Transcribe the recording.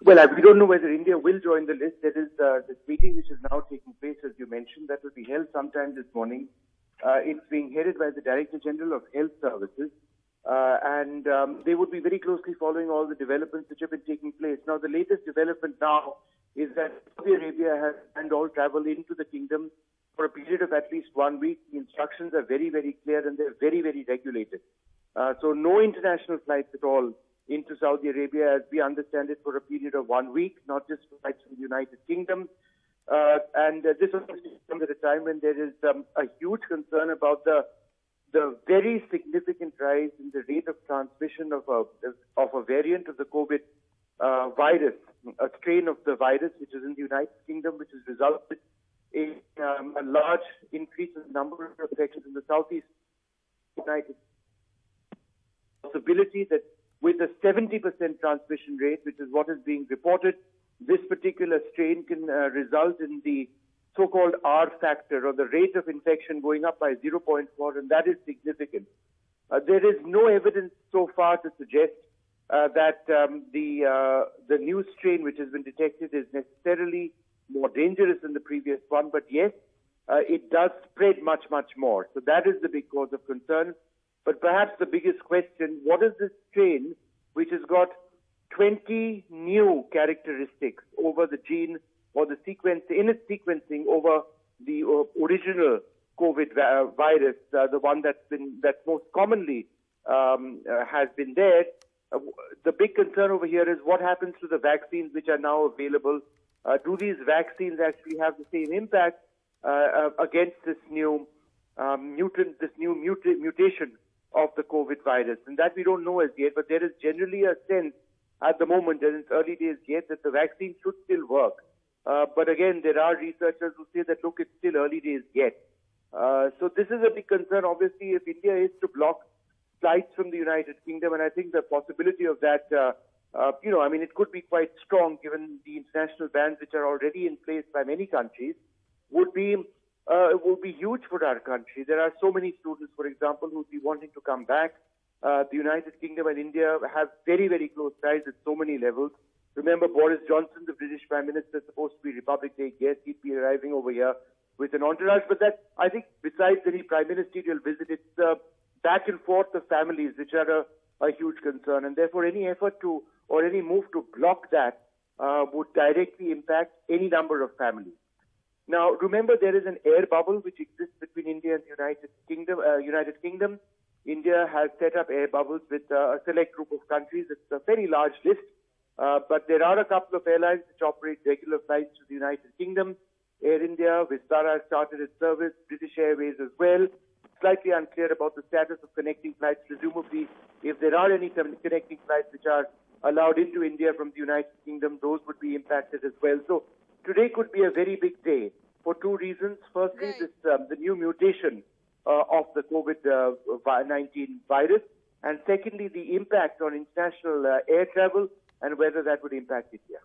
Well, we don't know whether India will join the list. There is this meeting which is now taking place, as you mentioned, that will be held sometime this morning. It's being headed by the Director General of Health Services, and they would be very closely following all the developments which have been taking place. Now, the latest development now is that Saudi Arabia has banned all travel into the kingdom for a period of at least 1 week. The instructions are very, very clear and they're very, very regulated. So no international flights at all into Saudi Arabia, as we understand it, for a period of 1 week, not just flights from the United Kingdom. And this obviously comes at a time when there is a huge concern about the very significant rise in the rate of transmission of a variant of the COVID virus, a strain of the virus which is in the United Kingdom, which has resulted in a large increase in the number of infections in the southeast United States. Possibility that with a 70% transmission rate, which is what is being reported, this particular strain can result in the so-called R factor, or the rate of infection, going up by 0.4, and that is significant. There is no evidence so far to suggest that the new strain which has been detected is necessarily more dangerous than the previous one, but yes, it does spread much, much more. So that is the big cause of concern. But perhaps the biggest question, what is this strain which has got 20 new characteristics over the gene or the sequence, in its sequencing over the original COVID virus, the one that most commonly has been there? The big concern over here is what happens to the vaccines which are now available. Do these vaccines actually have the same impact against this new mutation of the COVID virus? And that we don't know as yet, but there is generally a sense at the moment, and it's early days yet, that the vaccine should still work. But again, there are researchers who say that, look, it's still early days yet. So this is a big concern, obviously, if India is to block flights from the United Kingdom, and I think the possibility of that, it could be quite strong given the international bans which are already in place by many countries, would be huge for our country. There are so many students, for example, who would be wanting to come back. The United Kingdom and India have very, very close ties at so many levels. Remember, Boris Johnson, the British Prime Minister, is supposed to be Republic Day guest. He'd be arriving over here with an entourage. But that, I think, besides any prime ministerial visit, it's the back and forth of families which are a huge concern. And therefore, any effort to, or any move to block that would directly impact any number of families. Now, remember, there is an air bubble which exists between India and the United Kingdom. India has set up air bubbles with a select group of countries. It's a very large list, but there are a couple of airlines which operate regular flights to the United Kingdom. Air India, Vistara has started its service, British Airways as well. Slightly unclear about the status of connecting flights. Presumably, if there are any connecting flights which are allowed into India from the United Kingdom, those would be impacted as well. So today could be a very big day for two reasons. Firstly, the new mutation of the COVID-19 virus, and secondly, the impact on international air travel and whether that would impact India.